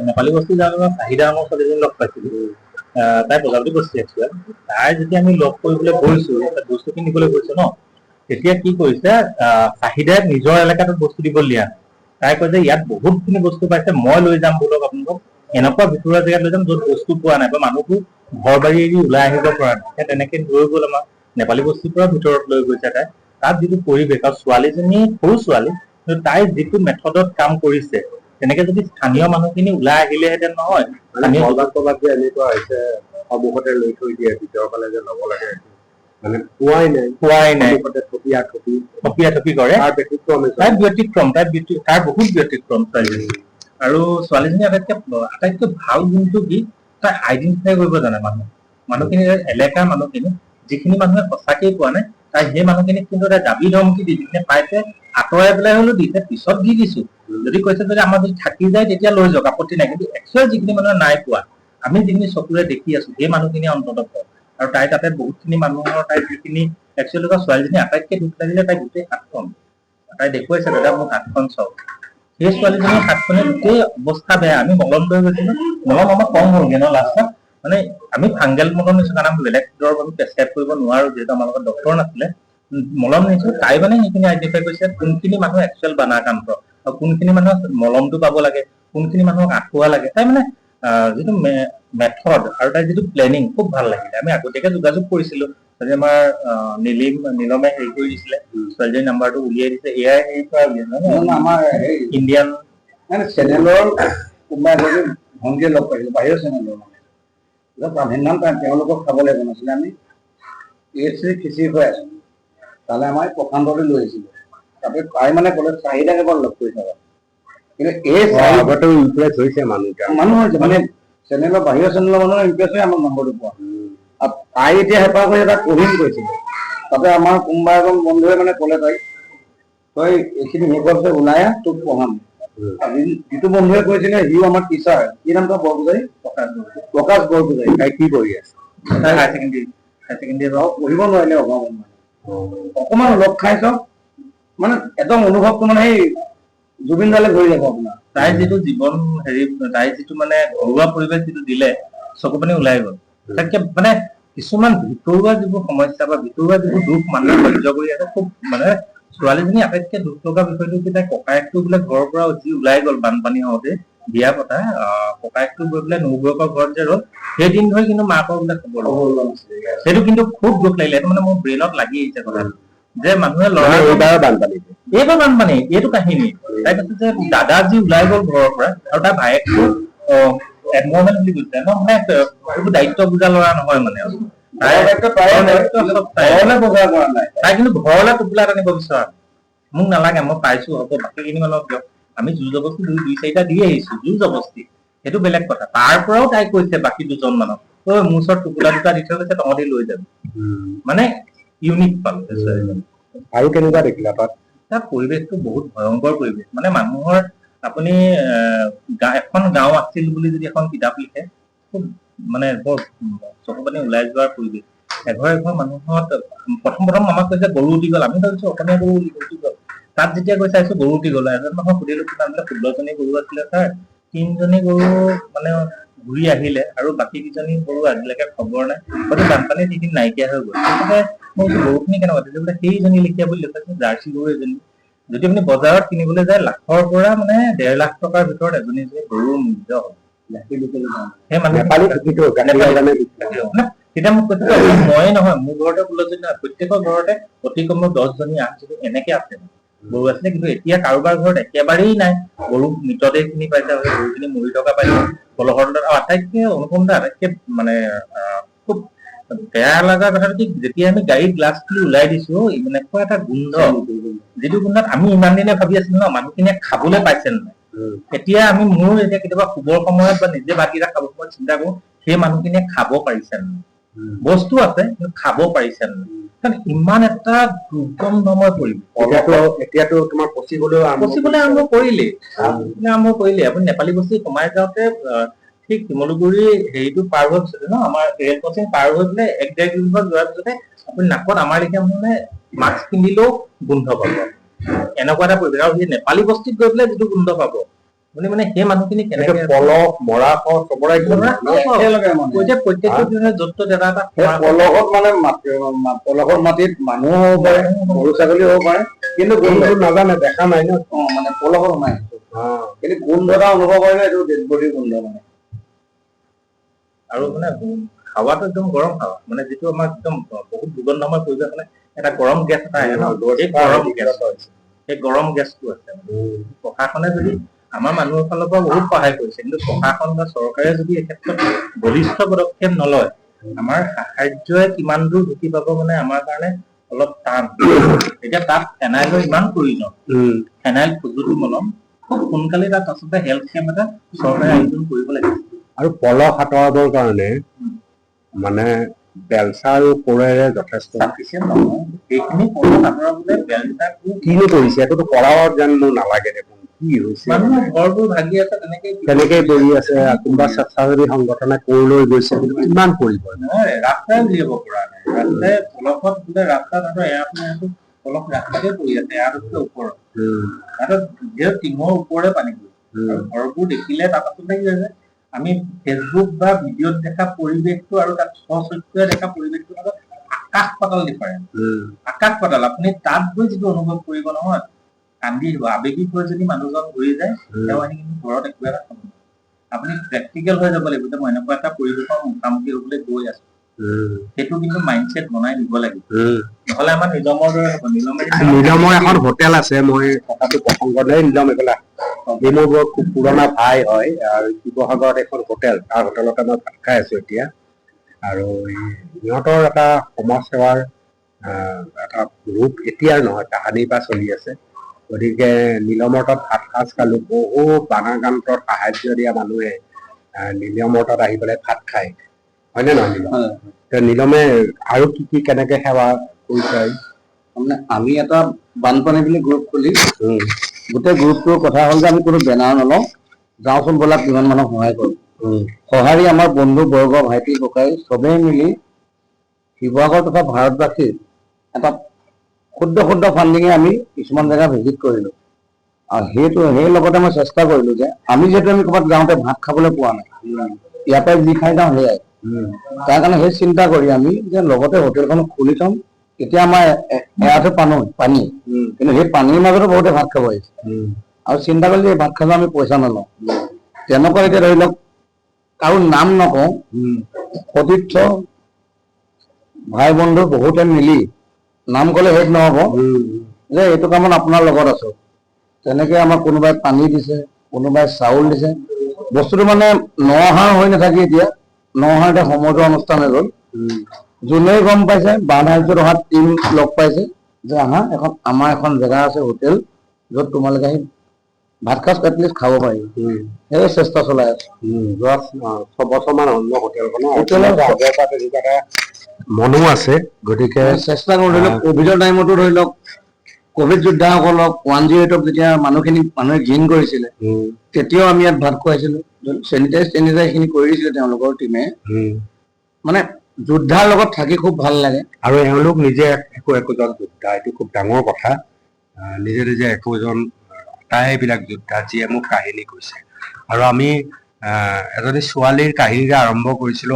নেপালী বস্তি যাওঁতে চাহিদা আমাৰ ছোৱালীজনী লগ পাইছিলোঁ। তাই প্ৰজাপতি বস্তি এক্সুৱেল। তাই যেতিয়া আমি লগ কৰিবলৈ গৈছো, বস্তুখিনি নিবলৈ গৈছো ন, তেতিয়া কি কৰিছে, চাহিদাই নিজৰ এলেকাটোত বস্তু দিব দিয়া। তাই কয় যে ইয়াত বহুতখিনি বস্তু পাইছে, মই লৈ যাম বোলক আপোনালোকক এনেকুৱা ভিতৰুৱা জেগাত লৈ যাম য'ত বস্তু পোৱা নাই বা মানুহটো ঘৰ বাৰী এৰি ওলাই আহিব পৰা নাই। তেনেকে লৈ গ'ল আমাক নেপালী বস্তিৰ পৰা ভিতৰত লৈ গৈছে। তাত যিটো পৰিৱেশ, আৰু ছোৱালীজনী সৰু ছোৱালী, তাই যিটো মেথডত কাম কৰিছে, তেনেকে যদি স্থানীয় মানুহখিনি ওলাই আহিলেহেঁতেন নহয়, এনেকুৱা হৈছে সমূহতে লৈ থৈ দিয়ে, ভিতৰৰ ফালে যে ল'ব লাগে মানে পোৱাই নাই থপিয়া থপি কৰে। তাই ব্যতিক্ৰম, তাৰ বহুত ব্যতিক্ৰম ছোৱালীজনী। আৰু ছোৱালীজনী আটাইতকৈ ভাল গুণটো কি, তাই আইডেন্টিফাই কৰিব জানে মানুহখিনি, এলেকাৰ মানুহখিনি, যিখিনি মানুহে সঁচাকেই পোৱা নাই, তাই সেই মানুহখিনিক কিন্তু তাই দাবী ধমকি দি যিখিনি পাইছে আঁতৰাই পেলাই হলেও দিছে, পিছত দি দিছো। যদি কৈছে যদি আমাৰ যদি থাকি যায় তেতিয়া লৈ যাওক, আপত্তি নাই। কিন্তু একচুৱেল যিখিনি মানুহে নাই পোৱা, আমি যিখিনি চকুৰে দেখি আছো, সেই মানুহখিনি অন্তত কয়। আৰু তাই তাতে বহুতখিনি মানুহৰ তাই যিখিনি একচুৱেলি ছোৱালীজনী আটাইতকৈ দুখ লাগিলে তাই গোটেই হাতখন, তাই দেখুৱাইছে দাদা মোৰ হাতখন চাওক। সেই ছোৱালীজনীৰ হাতখনে গোটেই অৱস্থা বেয়া। আমি মলম লৈ গৈছিলো, মলম আমাৰ কম হ'লগে ন লাষ্টত, মানে আমি ফাংগেল মলম নিছো, কাৰণ আমি বেলেগ দৰৱ আমি প্ৰেছক্ৰাইব কৰিব নোৱাৰো, যিহেতু আমাৰ লগত ডক্তৰ নাছিলে। মলম নিছো, তাই মানে সেইখিনি আইডেন্টিফাই কৰিছে কোনখিনি মানুহ একচুৱেল বানাক্ৰান্ত আৰু কোনখিনি মানুহক মলমটো পাব লাগে, কোনখিনি মানুহক আঁঠুৱা লাগে। তাই মানে যিটো মেথড আৰু তাই যিটো প্লেনিং খুব ভাল লাগিলে। আমি আগতীয়াকে যোগাযোগ কৰিছিলো, আমাৰ নীলমে হেৰি কৰি দিছিলে, ছোৱালীজনীৰ নাম্বাৰটো উলিয়াই দিছে। এয়াই হেৰি পৰা আমাৰ ইণ্ডিয়ান মানে চেনেলৰ কোনোবা এগৰাকী ভণ্টিয়ে লগ পাইছিলো, বাহিৰৰ চেনেলৰ মানে তেওঁলোকক খাবলৈ বনাইছিলে। আমি খিচিৰি হৈ আছো, তালে আমাৰ প্ৰশান্তলৈ লৈ আহিছিলো। তাতে তাই মানে ক'লে চাহিদা কেৱল লগ কৰি থাকা, কিন্তু এই আগতে ইমপ্ৰেছ হৈছে মানুহ হৈছে মানে চেনেলৰ বাহিৰৰ চেনেলৰ মানুহে ইমপ্ৰেছ হৈ আমাৰ নম্বৰটো পোৱা। আৰু তাই এতিয়া হেঁপাহ কৰি এটা কহিম গৈছিলে, তাতে আমাৰ কোনোবা এজন বন্ধুৱে মানে ক'লে তাইক, তই এইখিনি শেষ হোৱাৰ পিছত ওলাই আহ, তোক পঢ়াম। যিটো বন্ধুৱে কৈছিলে সিও আমাৰ টিচাৰ, কি নাম তাৰ বৰপূজাৰী, প্ৰকাশ বৰপূজাৰী। তাই কি কৰি আছে? তাই হায়াৰ ছেকেণ্ডেৰী পঢ়িব নোৱাৰিলে অকমান লগ খাই চাওক, মানে একদম অনুভৱটো মানে সেই জুবিন দালে ধৰি যাব আপোনাৰ। তাই যিটো জীৱন হেৰি, তাই যিটো মানে ঘৰুৱা পৰিৱেশ যিটো দিলে, চকু পানী ওলাই গ'ল। তাতকে মানে কিছুমান ভিতৰুৱা যিবোৰ সমস্যা বা ভিতৰুৱা যিবোৰ দুখ মানুহে সহ্য কৰি আছে, খুব মানে ছোৱালীজনী আটাইতকৈ দুখ লগা বিষয়টো কি, তাই ককায়েকটো বোলে ঘৰৰ পৰা উঠি ওলাই গ'ল বানপানী হওঁতে, বিয়া পতা ককায়েকটো গৈ পেলাই নবৌৱেকৰ ঘৰত যে ৰ'ল, সেই দিন ধৰি কিন্তু মাকৰ বোলে খবৰ ল'ব নাছিলে। সেইটো কিন্তু খুব দুখ লাগিলে। সেইটো মানে মোৰ ব্ৰেইনত লাগি আহিছে কথাটো, যে মানুহে ল'ৰা এইবাৰ বানপানী, এইটো কাহিনী। তাই কৈছে যে দাদা যি ওলাই গ'ল ঘৰৰ পৰা, আৰু তাৰ ভায়েকটো এনভাৰমেণ্ট বুলি কৈছে ন, মানে এইবোৰ দায়িত্ব বুজা ল'ৰা নহয় মানে। তাই কিন্তু ঘৰলৈ টোপোলা এটা নিব বিচৰা, মোক নালাগে, মই পাইছো হ'ব, বাকীখিনি মানুহক দিয়ক। আমি জোৰ জবস্তি দুই চাৰিটা দি আহিছো, জোৰ জবস্তি, সেইটো বেলেগ কথা। তাৰ পৰাও তাই কৈছে বাকী দুজন মানুহক, মোৰ ওচৰত টোপোলা দুটা দি থৈ গৈছে, তহঁতি লৈ যাবি। মানে ইউনিক পালো। আৰু কেনেকুৱা দেখিলা তাত? তাত পৰিৱেশটো বহুত ভয়ংকৰ পৰিৱেশ। মানে মানুহৰ, আপুনি এখন গাঁও আছিল বুলি যদি এখন কিতাপ লিখে, খুব মানে বৰ চকু পানী ওলাই যোৱাৰ পৰিৱেশ। এঘৰ মানুহত প্ৰথম আমাক কৈছে গৰু উটি গ'ল, আমি ভাবিছো অসমীয়া গৰু উটি গ'ল। তাত যেতিয়া গৈ চাইছো গৰু উটি গ'ল, এজন মানুহক সুধিলো কিমান বোলে 16জনী গৰু আছিলে ছাৰ, 3জনী গৰু মানে ঘূৰি আহিলে, আৰু বাকী কেইজনী গৰু আজিলৈকে খবৰ নাই, হয়তো বানপানী যিখিনি নাইকিয়া হৈ গ'ল। মই গৰুখিনি কেনেকুৱা দিছে বোলে, সেইজনী লিখীয়া বুলি লিখাইছে, জাৰ্চি গৰু এজনী। যদি আপুনি বজাৰত কিনিবলৈ যায়, লাখৰ পৰা মানে 1.5 লাখ টকাৰ ভিতৰত এজনী গৰুৰ মূল্য হয়। তেতিয়া মোক কৈছে ময়ে নহয়, মোৰ ঘৰতে 16জনী নহয়, প্ৰত্যেকৰ ঘৰতে অতি কমেও 10জনী 8জনী এনেকে আছে গৰু আছিলে। কিন্তু এতিয়া কাৰোবাৰ ঘৰত একেবাৰেই নাই। গৰু মৃতদেহখিনি পাইছে, গৰুখিনি মৰি থকা পাইছে কলহৰ। আৰু আটাইতকৈ অনুপম দা, আটাইতকৈ মানে খুব বেয়া লগা কথাটো কি, যেতিয়া আমি গাড়ীৰ গ্লাছ খুলি ওলাই দিছো, এনেকুৱা এটা গোন্ধ, যিটো গোন্ধত আমি ইমান দিনে ভাবি আছিলো ন মানুহখিনিয়ে খাবলৈ পাইছে নাই। এতিয়া মোৰ এতিয়া কেতিয়াবা শুবৰ সময়ত বা নিজে ভাতকেইটা খাবৰ সময়ত চিন্তা কৰো, সেই মানুহখিনিয়ে খাব পাৰিছে নাই। বস্তু আছে কিন্তু খাব পাৰিছে নাই, কাৰণ ইমান এটা দুৰ্গন্ধময় পৰিৱেশ। এতিয়াতো তোমাৰ পচিবলৈ আৰম্ভ কৰিলেই। আপুনি নেপালী বস্তি সোমাই যাওঁতে ঠিক শিমলুগুৰি হেৰিটো পাৰ হোৱাৰ পিছতে ন, আমাৰ ৰেল ক্ৰচিং পাৰ হৈ পেলাই 1-1.5 কিলোমিটাৰ যোৱাৰ পিছতে আপুনি নাকত আমাৰ লেখীয়া মানে মাস্ক পিন্ধিলেও গোন্ধ পাব। এনেকুৱা এটা পৰিৱেশ। আৰু সেই নেপালী বস্তিত গৈ পেলাই যিটো গোন্ধ পাব, আপুনি মানে সেই মানুহখিনি এইটো কেনেকে পলস মৰা চবৰে একেলগে মানে প্ৰত্যেকটো দিনে য'ত ত'ত এটা সেই পলসত মানে পলসৰ মাটিত মানুহ হ'ব পাৰে, গৰু ছাগলী হ'ব পাৰে, কিন্তু গোন্ধটো নাজানে দেখা নাই ন মানে পলসৰ সোমাই কিন্তু গোন্ধ এটা অনুভৱ কৰিলে এইটো ডেড বডিৰ গোন্ধ মানে। আৰু মানে হাৱাটো একদম গৰম হাৱা, মানে যিটো আমাৰ একদম বহুত দুৰ্গন্ধময় পৰিৱেশ, মানে এটা গৰম গেছ এটা আহে ন, সেই গৰম গেছটো আছে। প্ৰশাসনে যদি আমাৰ মানুহৰ ফালৰ পৰা বহুত সহায় কৰিছে, কিন্তু প্ৰশাসন বা চৰকাৰে যদি এই ক্ষেত্ৰত বলিষ্ঠ পদক্ষেপ নলয়, আমাৰ সাহায্যই কিমান দূৰ ঢুকি পাব মানে আমাৰ কাৰণে অলপ টান। এতিয়া তাত ফেনাইলৰ ইমান প্ৰয়োজন, ফেনাইল প্ৰযুক্তি মলম খুব সোনকালে তাত আচলতে হেল্থ কেম্প এটা চৰকাৰে আয়োজন কৰিব লাগে। আৰু পলস আঁতৰাবৰ কাৰণে মানে বেলচা আৰু কোৰেৰে যথেষ্ট সেইখিনি পলস আঁতৰাবলৈ বেলচা কিনো কৰিছে, এইটোতো কৰাও যেন মোৰ নালাগে দেখোন। কি হৈছে মানুহৰ ঘৰবোৰ ভাগি আছে তেনেকেই পৰি আছে। কোনোবা স্বেচ্ছাসেৱী সংগঠনে কোৰ লৈ গৈছে, কিন্তু কিমান কৰিব নহয়, ৰাস্তাই উলিয়াব পৰা নাই। ৰাস্তাই পলসত বোলে ৰাস্তাত এৰাটো পলস ৰাস্তাতে পৰি আছে, এৰাটোতকে ওপৰত যিহেতু টিঙৰ ওপৰে পানী গৈছে। ঘৰবোৰ দেখিলে তাত আচলতে কি হৈছে, আমি ফেচবুক বা ভিডিঅ'ত দেখা পৰিৱেশটো আৰু তাত স্বচক্ষুৰে দেখা পৰিৱেশটোৰ মাজত আকাশ পাতাল ডিফাৰেঞ্চ। আকাশ পাতাল। আপুনি তাত গৈ যিটো অনুভৱ কৰিব নহয়, কান্দি দিব, আৱেগিক হৈ যদি মানুহজন ঘূৰি যায়, তেওঁ আহি কিন্তু ঘৰত একো এটা খাব। আপুনি প্ৰেক্টিকেল হৈ যাব লাগিব যে মই এনেকুৱা এটা পৰিৱেশৰ মুখামুখি হ'বলৈ গৈ আছো। সেইটো কিন্তু মাইণ্ডছেট বনাই দিব লাগিব, নহ'লে আমাৰ নিজামৰ দৰে হ'ব। নিজামৰ এখন হোটেল আছে, মই কথাটো প্ৰসংগ লৈ নিজাম এইফালে মোৰ বৰ খুব পুৰণা ভাই হয়, আৰু শিৱসাগৰত এখন হোটেল, তাৰ হোটেলতে মই ভাত খাই আছো এতিয়া। আৰু সিহঁতৰ এটা সমাজ সেৱাৰ এটা ৰূপ এতিয়াৰ নহয়, তাহানিৰ পৰা চলি আছে। গতিকে নিলমৰ তাত ভাত সাজ খালো, বহুত বানাগান্তত সাহায্য দিয়া মানুহে নিলমৰ তাত আহি পেলাই ভাত খায়, হয়নে নহয় নিলম? নিলমে আৰু কি কি কেনেকে সেৱা কৰিছে? মানে আমি এটা বানপানী বুলি গ্ৰুপ খুলি গোটেই গ্ৰুপটোৰ কথা হ'ল যে আমি কোনো বেনাৰ নলওঁ, যাওঁচোন ব'লা কিমান মানুহ সহায় কৰোঁ। সঁহাৰি আমাৰ বন্ধু বৰ্গ ভাইটি ককাই চবেই মিলি শিৱসাগৰ তথা ভাৰতবাসীৰ এটা ক্ষুদ্ৰ ক্ষুদ্ৰ ফাণ্ডিঙে আমি কিছুমান জেগা ভিজিট কৰিলোঁ। আৰু সেই লগতে মই চেষ্টা কৰিলোঁ যে আমি যিহেতু আমি ক'ৰবাত যাওঁতে ভাত খাবলৈ পোৱা নাই, ইয়াতে যি খাই যাওঁ সেয়াই। তাৰ কাৰণে সেই চিন্তা কৰি আমি যে লগতে হোটেলখন খুলি থ'ম, এতিয়া আমাৰ এৰাটো পানী, কিন্তু সেই পানীৰ মাজতো বহুতে ভাত খাব আহিছে। আৰু চিন্তা কৰিলে এই ভাত খালেও আমি পইচা নলওঁ। তেনেকুৱা এতিয়া ধৰি লওক, কাৰো নাম নকওঁ, সতীৰ্থ ভাই বন্ধু বহুতে মিলি নাম ক'লে শেষ নহ'ব যে এইটো কামত আপোনাৰ লগত আছো। তেনেকে আমাক কোনোবাই পানী দিছে, কোনোবাই চাউল দিছে। বস্তুটো মানে নহাও হৈ নাথাকি এতিয়া নহাৰ এটা সমজুৱা অনুষ্ঠান হৈ গ'ল। যোনেই গম পাইছে, বানসাহায্যত অহা টিম লগ পাইছে যে আহা আমাৰ এখন জেগা আছে হোটেল, য'ত তোমালোকে আহি ভাত সাজ এটলিষ্ট খাব পাৰি। সেই চেষ্টা চলাই আছো। যোৱা 6 বছৰমান হ'ল হোটেলৰ মনো আছে, গতিকে চেষ্টা কৰোঁ। ধৰি লওক কভিডৰ টাইমতো ধৰি লওক কভিড যোদ্ধাসকলক 108ক যেতিয়া মানুহে ঘিণ কৰিছিলে, তেতিয়াও আমি ইয়াত ভাত খুৱাইছিলো। চেনিটাইজ খিনি কৰি দিছিলে তেওঁলোকৰ টিমে। মানে যোদ্ধাৰ লগত থাকি খুব ভাল লাগে। আৰু এওঁলোক নিজে একোজন যোদ্ধা, এইটো খুব ডাঙৰ কথা। নিজে নিজে একোজন আটাইবিলাক যোদ্ধা, যিয়ে মোক কাহিনী কৈছে। আৰু আমি এজনী ছোৱালীৰ কাহিনীৰে আৰম্ভ কৰিছিলো।